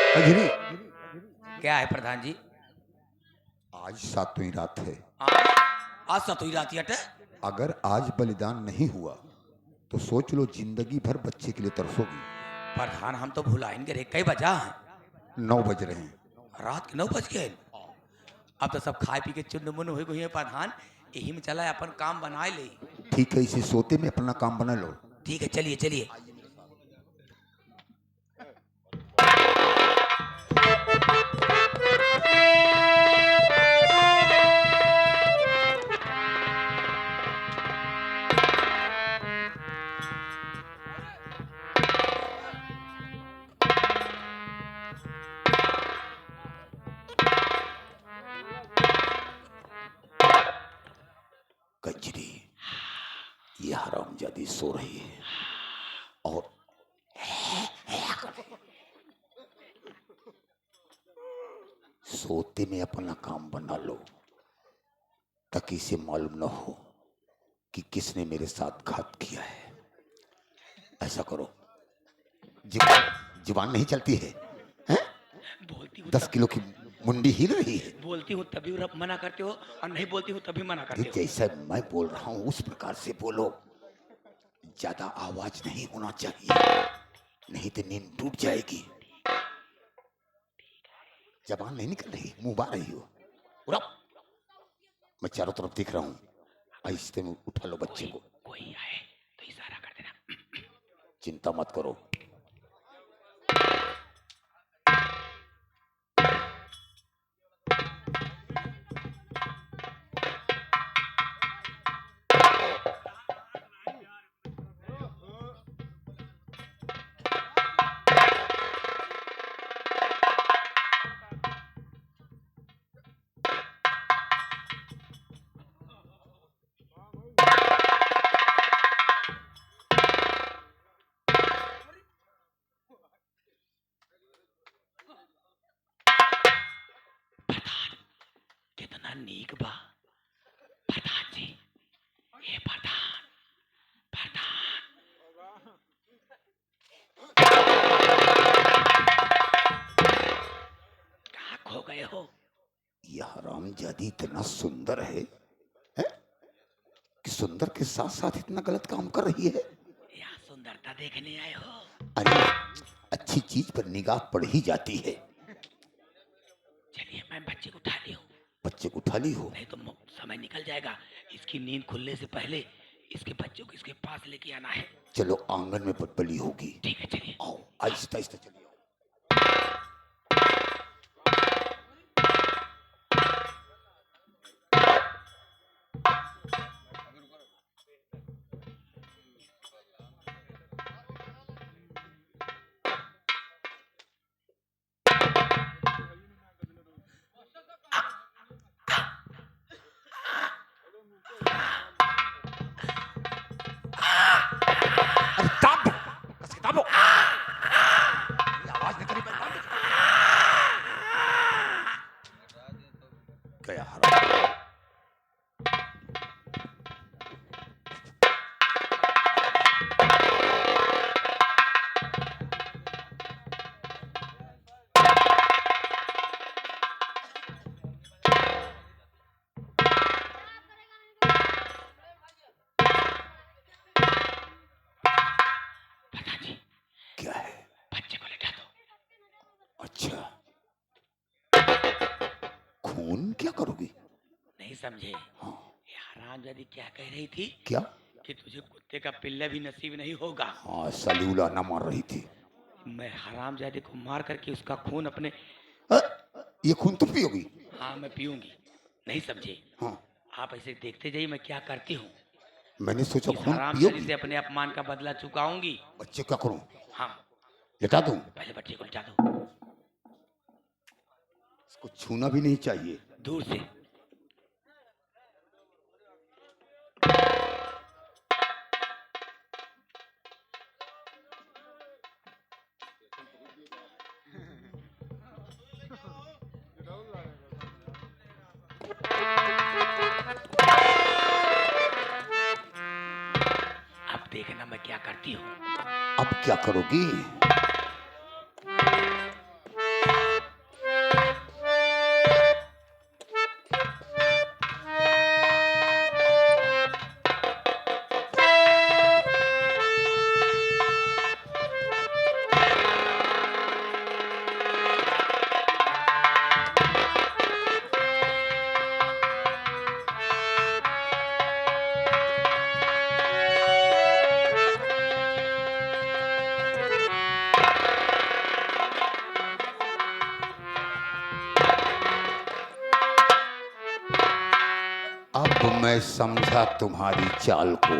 कजरी, क्या है प्रधान जी? आज सातवीं रात है। आज आज सतुई रात हटे। अगर आज बलिदान नहीं हुआ तो सोच लो जिंदगी भर बच्चे के लिए तरसोगी। प्रधान हम तो भुलाएंगे रे, कई बजा है? 9 बज रहे हैं। रात के 9 बज गए। अब तो सब खाए पी के चुन्न हो गई है प्रधान। यही में चला है, अपन काम बनाए ले। ठीक है, इसे सोते में अपना काम बना लो। ठीक है, चलिए चलिए। कजरी, ये हरामजादी सो रही है और सोते में अपना काम बना लो ताकि इसे मालूम न हो कि किसने मेरे साथ घात किया है। ऐसा करो, जुबान नहीं चलती है, हैं? बोलती हूँ 10 किलो की मुंडी हिल रही है। बोलती हूँ तभी मना करते हो, और नहीं बोलती हूँ तभी मना करते हो। जैसा मैं बोल रहा हूँ उस प्रकार से बोलो। ज्यादा आवाज नहीं होना चाहिए, नहीं तो नींद टूट जाएगी। जबान नहीं निकल रही, मुंह बार रही हो। उड़ा। मैं चारों तरफ देख रहा हूँ। आहिस्ते में उठा लो बच्चे को। कोई आए तो इशारा कर देना। चिंता मत करो। कितना नीक बा प्रधान जी। हे प्रधान, प्रधान कहाँ खो गए हो? यह हरामजादी इतना सुंदर है, हैं? कि सुंदर के साथ साथ इतना गलत काम कर रही है। यहाँ सुंदरता देखने आए हो? अरे, अच्छी चीज पर निगाह पड़ ही जाती है। चलिए, मैं बच्चे को उठा ली हूँ। बच्चे को उठा ली हो? नहीं तो समय निकल जाएगा। इसकी नींद खुलने से पहले इसके बच्चों को इसके पास लेके आना है। चलो, आंगन में बली होगी। ठीक है, चलिए। आओ, आहिस्ता आहिस्ता चलिए। अरे दाब दो, कस के दाबो। ये आवाज निकली पर दाब दो। गया हराम। प्रधान जी, क्या है? बच्चे को लेटा दो। अच्छा, खून क्या करोगी? नहीं समझे? हाँ। ये हरामजादी क्या कह रही थी? क्या? कि तुझे कुत्ते का पिल्ला भी नसीब नहीं होगा। हाँ, सलीउला ना मार रही थी। मैं हरामजादे को मार करके उसका खून अपने। अ, ये खून तुम पियोगी? हाँ, मैं पीऊंगी। नहीं समझे? हाँ। आप ऐसे देखते जाइए मैं क्या करती हूँ। मैंने सोचा इस खून हरामजादी पियोगी। से अपने अपमान का बदला चुकाऊंगी। बच्चे क्या करूं? हाँ, लेटा दूं? पहले बच्चे को लिटा दो। इसको छूना भी नहीं चाहिए। दूर से। अब देखना मैं क्या करती हूँ। अब क्या करोगी? मैं समझा तुम्हारी चाल को,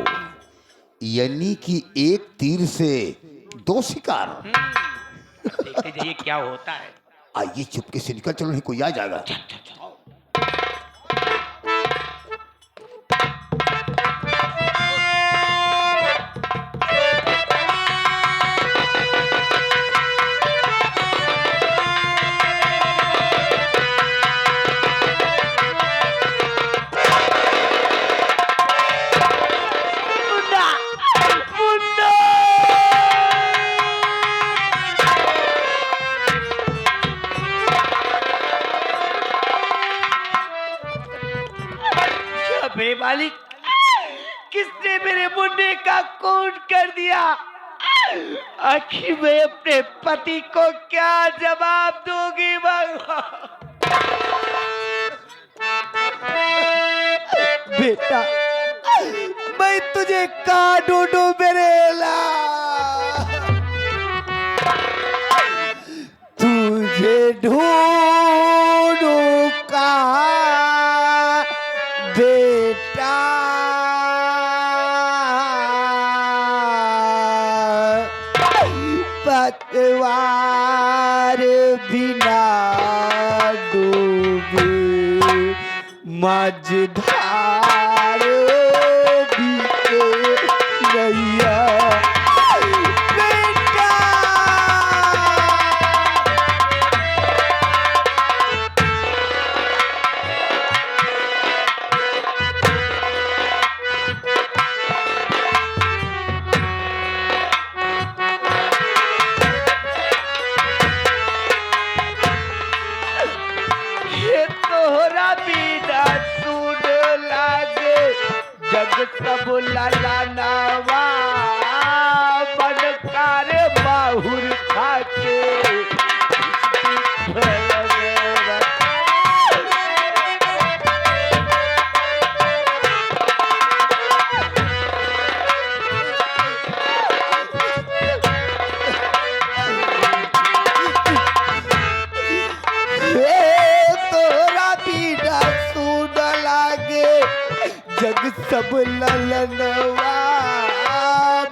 यानी कि एक तीर से दो शिकार। देखते जाइए क्या होता है। आइए चुपके से निकल चलो, नहीं कोई आ जाएगा। मेरे मालिक, किसने मेरे मुन्ने का खून कर दिया? आखिर मैं अपने पति को क्या जवाब दूंगी भगवान? बेटा, मैं तुझे कहाँ ढूंढूं मेरे ला, तुझे ढूंढूं कहाँ बेटा, पतवार बिना डूबे मझधार बीते नैया बेटा। ये तोहरा बिना सुन लागे जग सब ललनवा, बनकार बाहुर खाके तोरा बिना सुन लागे जग सब ललनवा,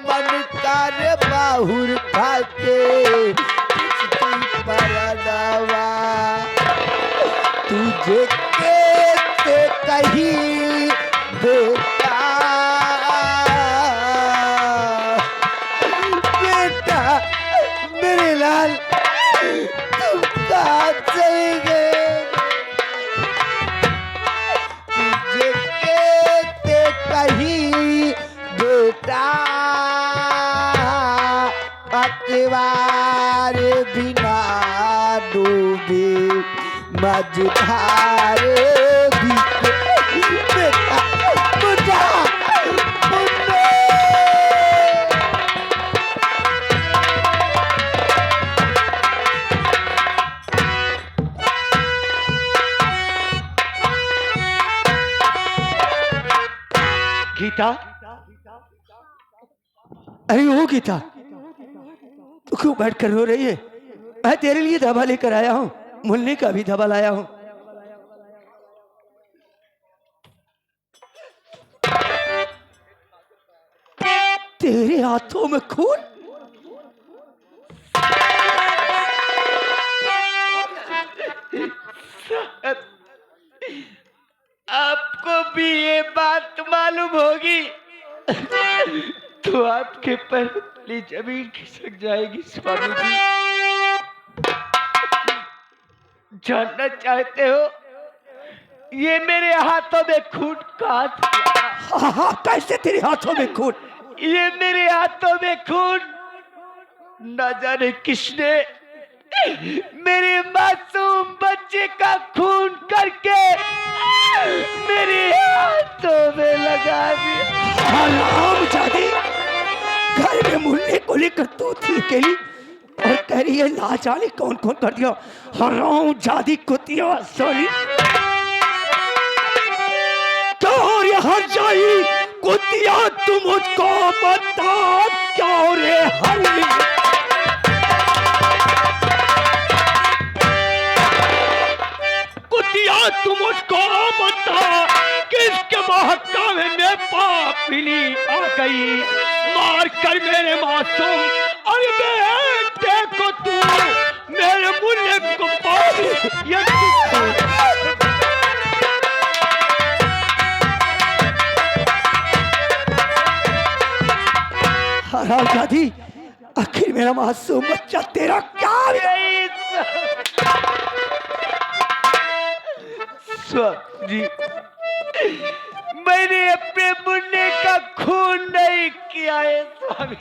मन कर बाहुर खाके परनवा, तुझे कैसे कहीं बेटा, बेटा मेरे लाल तुम कहाँ चले गए, तुझे कैसे कहीं बेटा, पतवार बिना डूबे मझधार बीते बेटा, बुझा बुझे। गीता, अरे ओ गीता, तू क्यों बैठ कर रो रही है? मैं तेरे लिए दवा लेकर आया हूँ, मुन्ने का भी दवा लाया हूँ। तेरे हाथों में खून? आपको भी ये बात मालूम होगी तो आपके पर अपनी जमीन खिसक जाएगी स्वामी जी। जानना चाहते हो ये मेरे हाथों में खून कहाँ था? हाँ हाँ, कैसे तेरे हाथों में खून? ये मेरे हाथों में खून न जाने किसने मेरे मासूम बच्चे का खून करके मेरे हाथों में लगा दिया। हरामजादी, घर में मुन्ने को लेकर तू थी अकेली और कह रही है ना जाने कौन कौन कर दिया। हरामजादी कुतिया सोनी, क्या हो रे हर जाई कुतिया, तू मुझको बता क्या हो रे हर कुतिया, तू मुझको बता किसके महक में पापिनी आ गई, मार कर मेरे मासूम और बेटे को तू मेरे मुन्ने को पापी ये हरामजादी, आखिर मेरा मासूम बच्चा तेरा क्या स्वामी जी, मैंने अपने मुन्ने का खून नहीं किया है स्वामी।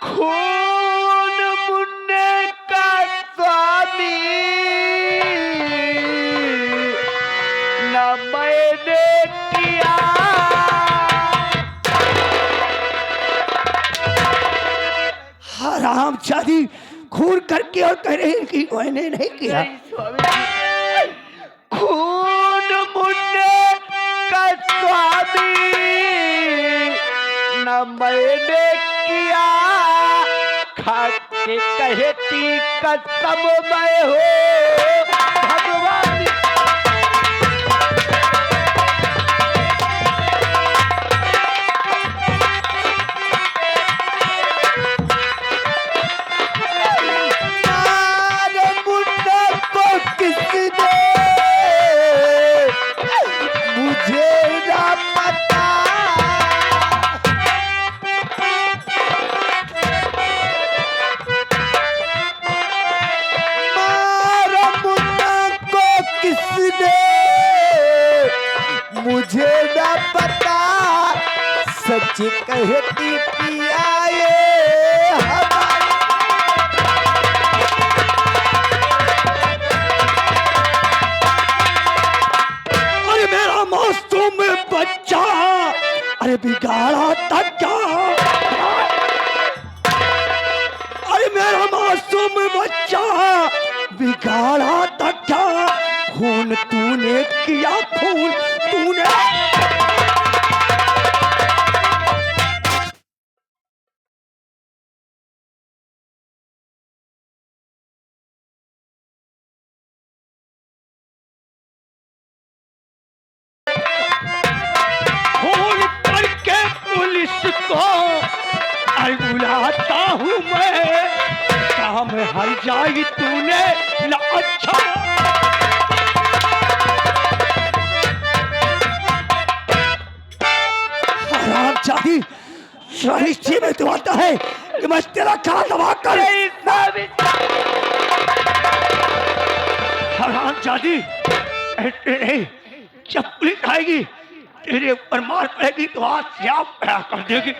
खून मुन्ने का स्वामी न मैंने किया। हरामजादी, खून करके और कह रहे हैं कि मैंने नहीं किया। नहीं स्वामी जी, खून मुन्ने का स्वामी न मैंने किया, खा के कहती कसम मैं हो भगवान। मुझे ना पता, सच कहती पिया ये हमारी। अरे मेरा मासूम बच्चा, अरे बिगाड़ा तक क्या? अरे मेरा मासूम बच्चा बिगाड़ा तक क्या? खून तूने किया, खून तूने। खून करके पुलिस को बुलाता हूँ मैं, काम हर जाई तूने न अच्छा। हरामजादी, शरीर में तो आता है कि मैं तेरा कान दबा कर। हरामजादी, नहीं, जब पुलिस आएगी तेरे ऊपर मार पड़ेगी तो आज से आप क्या कर देगी।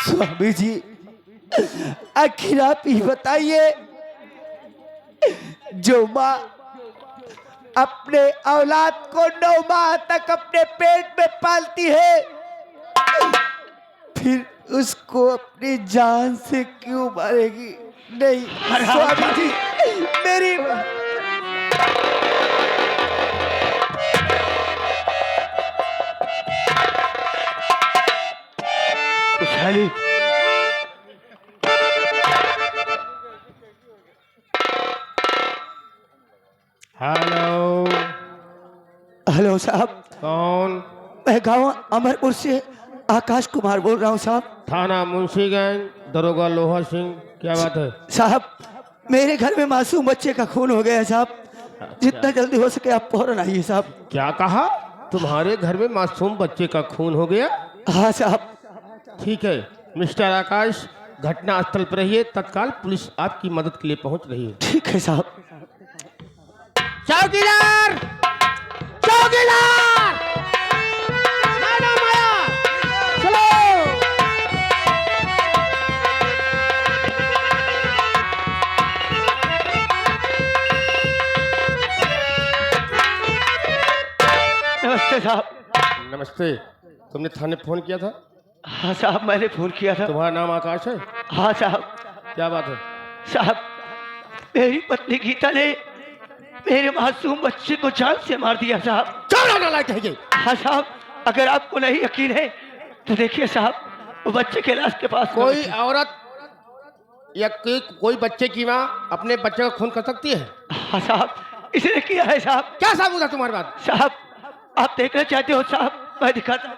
स्वामी जी, आखिर आप ही बताइए, जो माँ अपने औलाद को 9 माह तक अपने पेट में पालती है, फिर उसको अपनी जान से क्यों मारेगी? नहीं स्वामी जी, मेरी खुशहाली। हेलो। हेलो साहब, कौन? मैं गांव अमरपुर से आकाश कुमार बोल रहा हूँ साहब। थाना मुंशीगंज, दरोगा लोहा सिंह। क्या बात है साहब? मेरे घर में मासूम बच्चे का खून हो गया है साहब, जितना जल्दी हो सके आप फौरन आइए साहब। क्या कहा? तुम्हारे घर में मासूम बच्चे का खून हो गया? हाँ साहब। ठीक है मिस्टर आकाश, घटना स्थल पर रहिए, तत्काल पुलिस आपकी मदद के लिए पहुंच रही है। ठीक है साहब। चौकीदार! चौकीदार! मैडम आया! चलो! नमस्ते साहब। नमस्ते। तुमने थाने फोन किया था? हाँ साहब, मैंने फोन किया था। तुम्हारा नाम आकाश है? हाँ साहब। क्या बात है? साहब, मेरी पत्नी गीता ने मेरे मासूम बच्चे को जान से मार दिया साहब। चौड़ा नालायक है ये। हाँ साहब, अगर आपको नहीं यकीन है तो देखिए साहब, वो बच्चे के लाश के पास कोई औरत या कोई बच्चे की माँ अपने बच्चे का खून कर सकती है? हाँ साहब, इसने किया है साहब। क्या सबूत है तुम्हारे पास? साहब आप देखना चाहते हो साहब, मैं दिखाता हूं।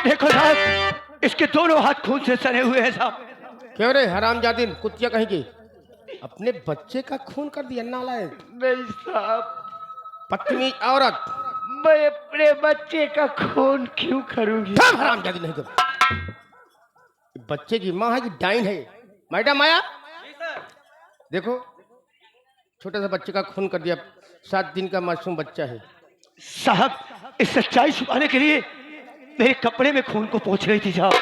देखो साहब, इसके दोनों हाथ खून से सने हुए हैं साहब। क्यों रे हरामजादी कुत्तिया कहीं की, अपने बच्चे का खून कर दिया नालायक। नहीं साहब, बदतमीज औरत। मैं अपने बच्चे का खून क्यों करूंगी? सब हरामजादी नहीं कर। बच्चे की माँ है कि डाइन है? मैडम आया देखो, छोटे से बच्चे का खून कर दिया, 7 दिन का मासूम बच्चा है। साहब इस सच्चाई छुपाने के लिए मेरे कपड़े में खून को पोंछ रही थी साहब।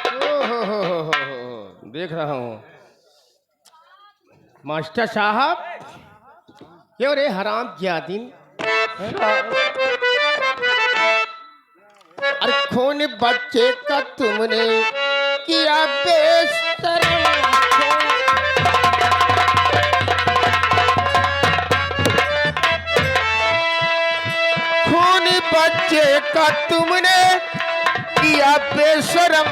हो, देख रहा हूँ। मास्टर साहब, क्यों रे हराम जादिन, अरे खून बच्चे का तुमने किया बेशरम। खून बच्चे का तुमने किया बेशरम,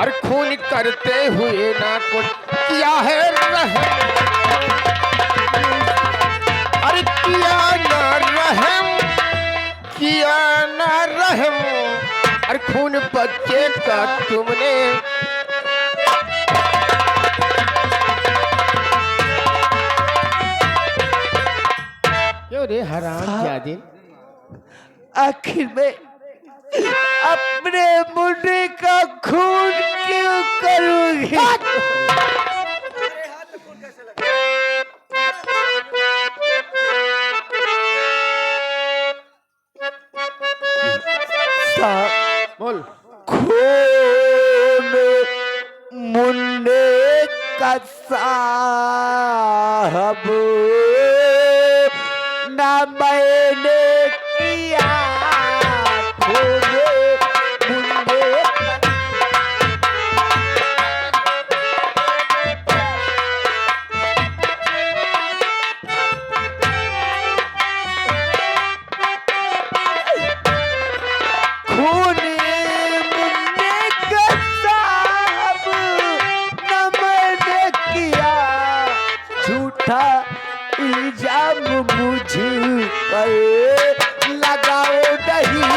और खून करते हुए ना कुछ किया है रहम। अरे किया ना रहम, किया ना रहम, और खून बच्चे का तुमने। क्यों रे हराम जादी, आखिर में अपने मुंडे का खून क्यों करूंगी? बोल। खून मुंडे का साहब ना मैंने किया, खून मुंडे इल्जाम मुझ पर लगाओ नहीं।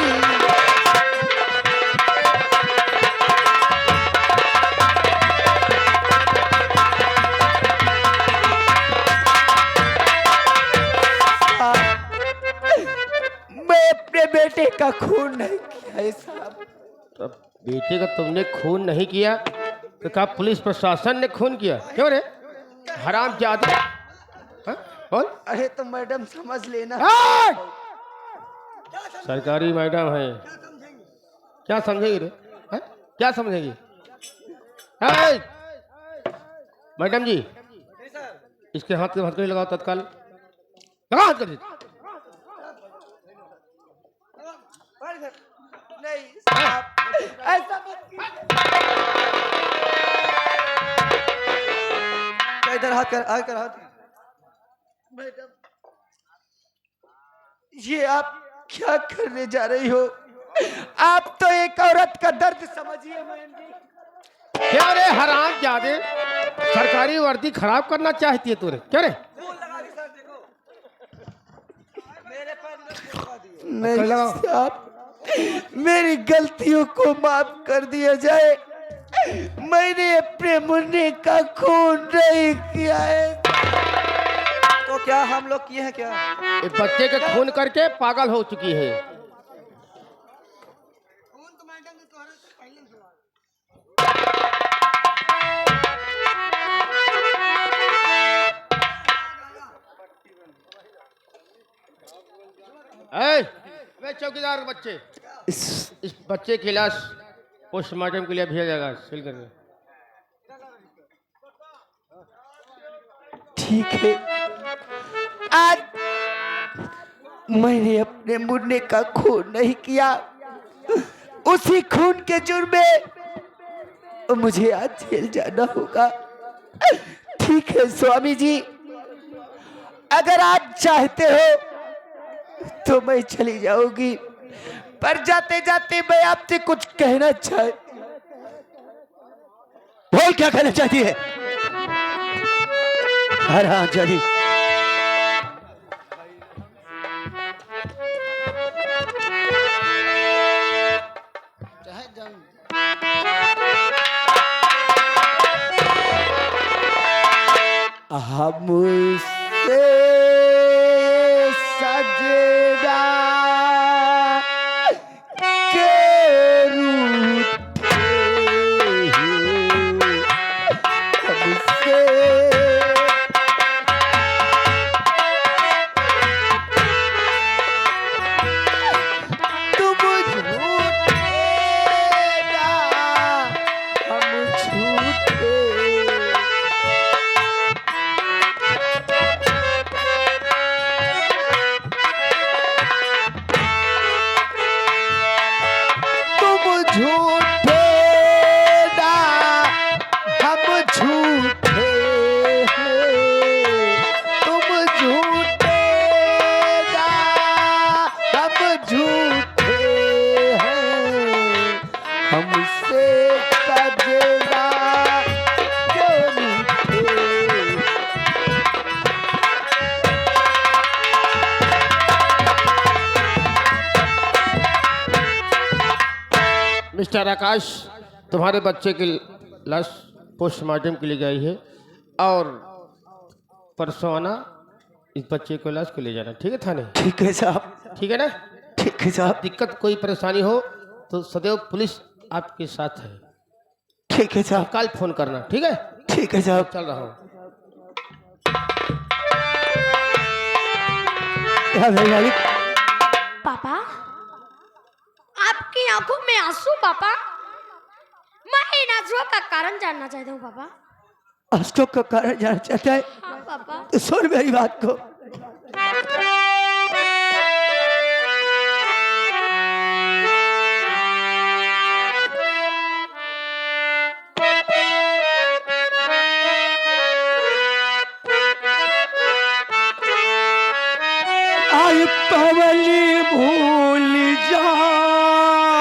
मैं अपने बेटे का खून नहीं किया है साहब। तो बेटे का तुमने खून नहीं किया तो क्या पुलिस प्रशासन ने खून किया? क्यों रे हराम जादी, बोल। अरे तो मैडम समझ लेना। सरकारी मैडम है, क्या समझेगी रे? है? क्या समझेगी? मैडम जी, इसके हाथ के हथकड़ी लगाओ तत्काल, लगाओ हथकड़ी। नहीं साहब, ऐसा मत कीजिए। इधर हाथ कर, आगे कर हाथ। मैडम, ये आप क्या करने जा रही हो? आप तो एक औरत का दर्द समझिए मैडम जी। क्या रे हराम जादे, सरकारी वर्दी खराब करना चाहती है तू रे? क्या रे? नहीं साहब, मेरी गलतियों को माफ कर दिया जाए। मैंने अपने मुन्ने का खून नहीं किया है। तो क्या हम लोग किए हैं क्या? एक बच्चे के खून करके पागल हो चुकी है। वे चौकीदार बच्चे, इस बच्चे की लाश पोस्टमार्टम के लिए भेजा जाएगा, सील करके। ठीक है, आज मैंने अपने मुन्ने का खून नहीं किया, उसी खून के जुर्म में मुझे आज जेल जाना होगा। ठीक है स्वामी जी, अगर आप चाहते हो तो मैं चली जाऊंगी, पर जाते जाते मैं आपसे कुछ कहना बोल क्या कहना चाहती है? अरे हाँ चली। हमसे सजना के रूठे हमसे तुम झूठे ना हम झूठे। झूठे ना हम झूठे हैं, तुम झूठे ना हम झूठे हैं, हमसे सजना क्यों रूठे। मिस्टर आकाश, तुम्हारे बच्चे की लाश पोस्टमार्टम के लिए गई है और परसों आना इस बच्चे को लाश को ले जाना, ठीक है थाने? ठीक है साहब। ठीक है ना? ठीक है साहब। दिक्कत कोई परेशानी हो तो सदैव पुलिस आपके साथ है। ठीक है साहब। कल फोन करना, ठीक है? ठीक है साहब। चल रहा हूँ। पापा, आपकी आंखों में आंसू पापा। मैं इन आंसुओं का कारण जानना चाहता हूँ पापा। आंसू का कारण जानना चाहता है? हाँ पापा। तो सुन मेरी बात को। आई पवली भूल जामा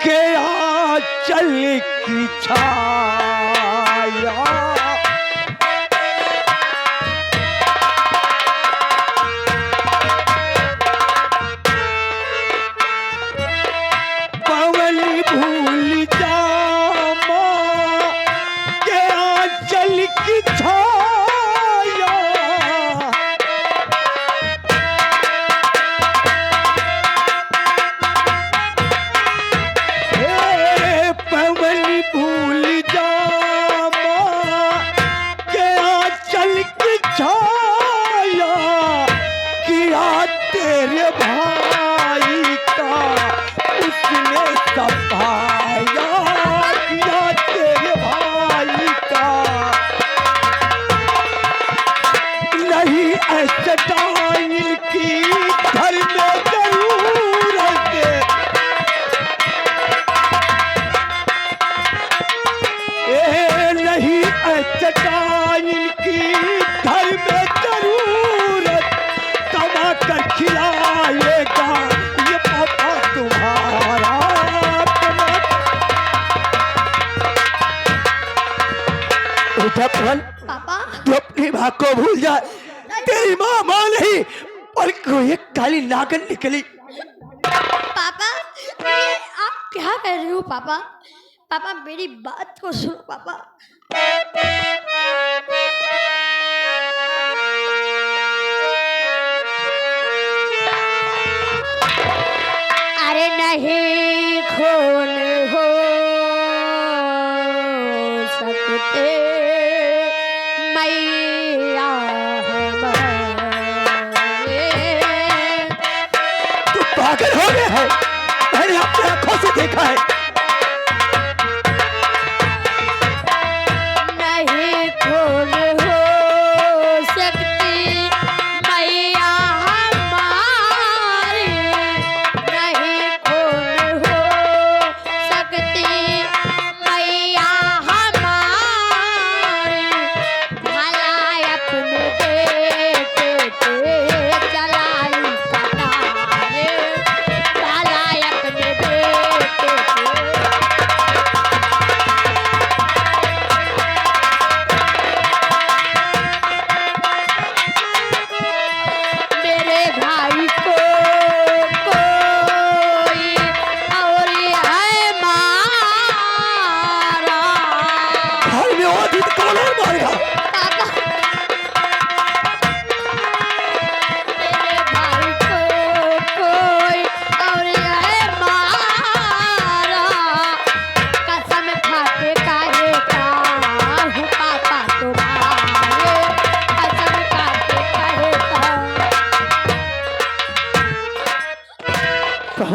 के आंचल की छाया, पवली भूल जामा के आंचल की छाया, पवली भूल जामा के आंचल की छाया, किया तेरे भाई का उसने सफाया, किया तेरे भाई का। नहीं ऐसे टाइम की घर में जरूरत, नहीं ऐसे टाइम की घर में जरूरत, कमा कर खिलाएगा ये पापा तुम्हारा। पापा, तू अपनी माँ को भूल जा, तेरी माँ माँ नहीं बल्कि एक काली नागन निकली। पापा, ये आप क्या कर रहे हो पापा? पापा मेरी बात को सुनो पापा। अरे नहीं खून हो सकते मैया हमारे। तू पागल हो गया है, मैंने अपनी आंखों से देखा है। नहीं खून हो सकती मैया हमारी, नहीं खून हो सकती मैया हमारी, भला अपने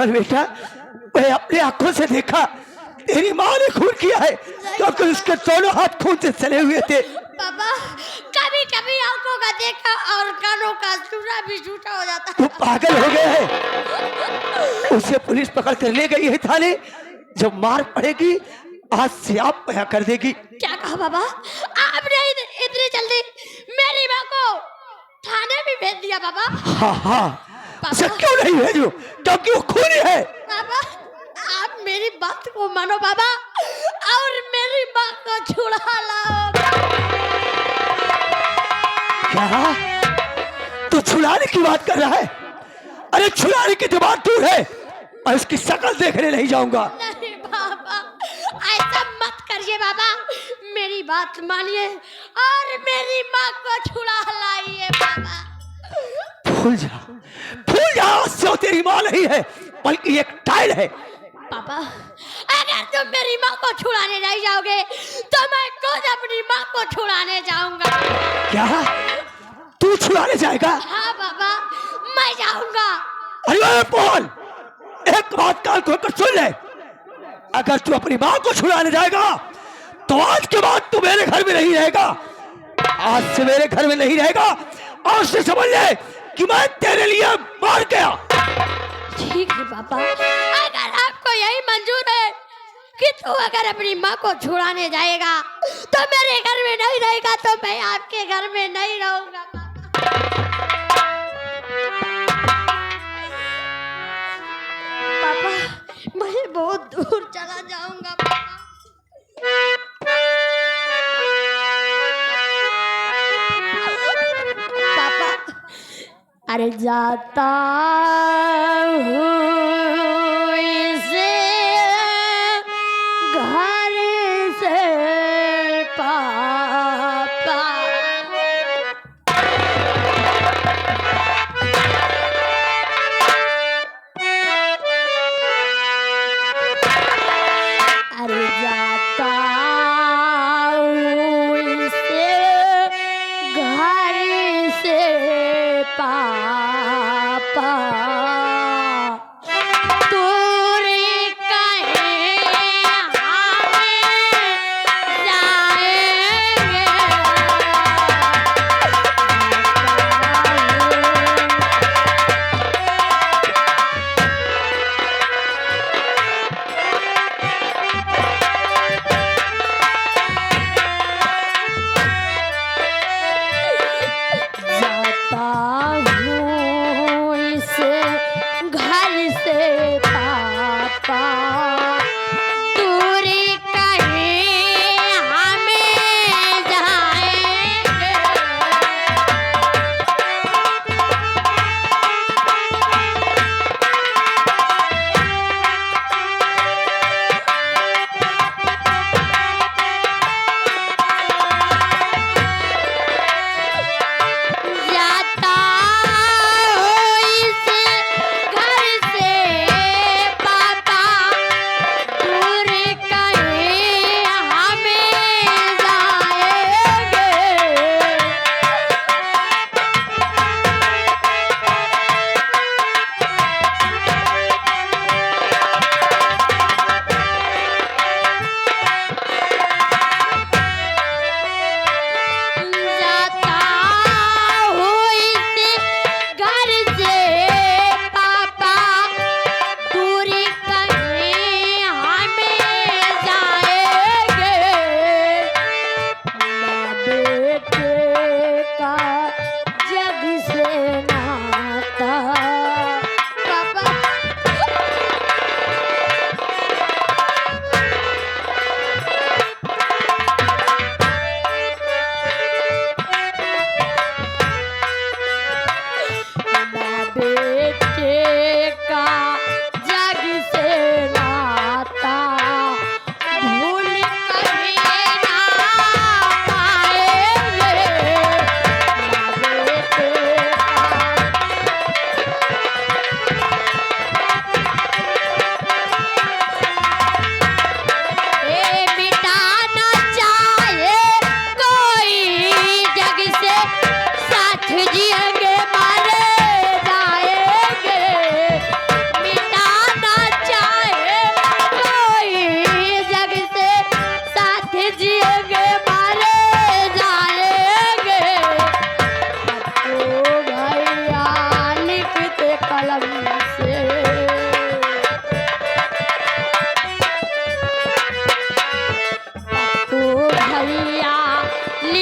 और बेटा मैं अपने आंखों से देखा तेरी माँ ने खून किया है क्योंकि उसके दोनों हाथ खून से चले हुए थे। पापा कभी कभी आंखों का देखा और कानों का सुना भी झूठा हो जाता तू है। पागल हो गया है। उसे पुलिस पकड़ कर ले गई है थाने। जब मार पड़ेगी आज से आप बयां कर देगी। क्या कहा बाबा? आपने इतनी जल्दी मेरी माँ को थाने में भेज दिया बाबा? हाँ हाँ उसे क्यों नहीं भेजू क्योंकि वो खूनी है। बाबा आप मेरी बात को मानो बाबा और मेरी माँ को छुड़ा लाओ। क्या तू छुड़ाने की बात कर रहा है? अरे छुड़ाने की तो बात दूर है और इसकी शक्ल देखने नहीं जाऊंगा। नहीं बाबा ऐसा मत करिए बाबा, मेरी बात मानिए और मेरी माँ को छुड़ा लाइए बाबा। भूल जा आज से वो तेरी माँ नहीं है बल्कि एक टाइल है। पापा अगर तुम मेरी माँ को छुड़ाने नहीं जाओगे तो मैं खुद अपनी माँ को छुड़ाने जाऊंगा। क्या तू छुड़ाने जाएगा? हाँ बाबा मैं जाऊंगा। अरे बोल एक बात कान खोलकर सुन ले। अगर तू अपनी माँ को छुड़ाने जाएगा तो आज के बाद तू मेरे घर में नहीं रहेगा। आज से मेरे घर में नहीं रहेगा और से समझ ले कि मैं तेरे लिए मार गया। ठीक है पापा अगर आपको यही मंजूर है कि तू अगर अपनी माँ को छुड़ाने जाएगा तो मेरे घर में नहीं रहेगा तो मैं आपके घर में नहीं रहूंगा। पापा मैं बहुत दूर चला जाऊंगा पापा। अरे जाता हूँ इसे घर से पापा। अरे जाता हूँ इसे घर से पापा। दूरी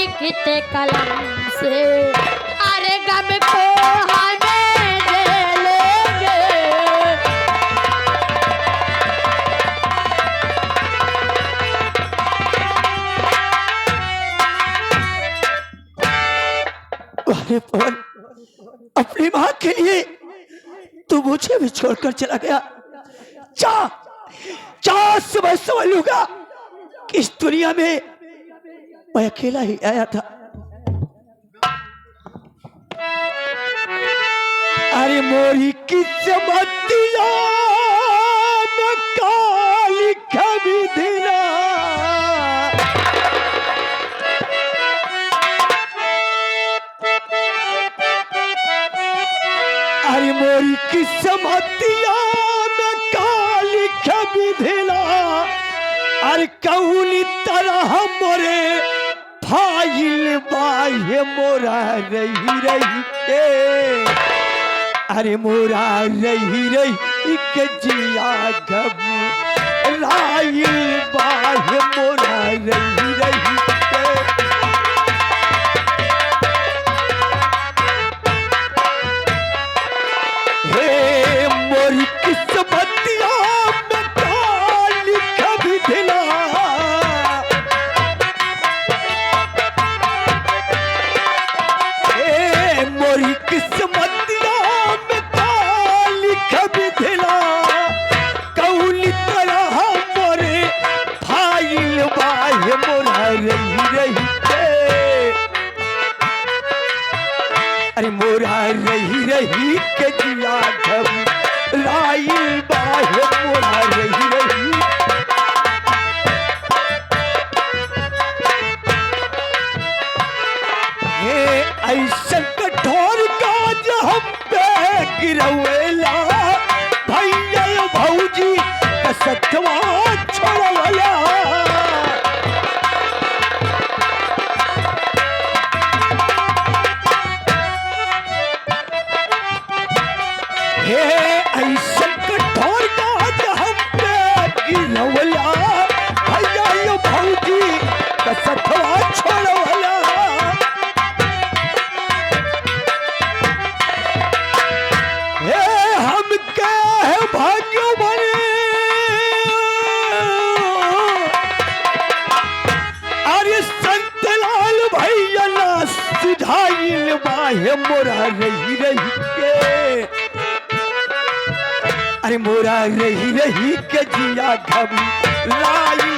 लिखते कलम से अरे गम को हमें दे लेंगे। अरे पवन, अपनी माँ के लिए तू मुझे भी छोड़कर चला गया। जा समझ लूंगा कि इस दुनिया में मैं अकेला ही आया था। अरे मोरी किस्मतिया में काली कभी दिला, अरे मोरी किस्मतिया में काली कभी दिला, अरे कौनी तरह मोरे फाइल बाहे मोरा रही रही के, अरे मोरा रही रही के जिया घबराइल बाहे मोरा रही रही के। हे मोरी किस्मतिया में काली कभी दिला, हे मोरी किस्मतिया में काली कभी दिला, कौनी तरह मोरे फाइल बाहे मोरा रही रही के, अरे मोरा रही रही के जिया घबराइल बाहे मोरा रही रही। हे ऐसा कठोर काज हम पे गिरवेला, भैया भौजी कसतवा छोड़वला, हे ऐसा कठोर काज हम पे गिरवला, भैया भौजी कसतवा छोड़वला। हे हम के भाग्य बने, अरे संतलाल भैया ना सुझाइल बाहे मोरा रही रही के, अरे मोरा रही रही के जिया घबराइल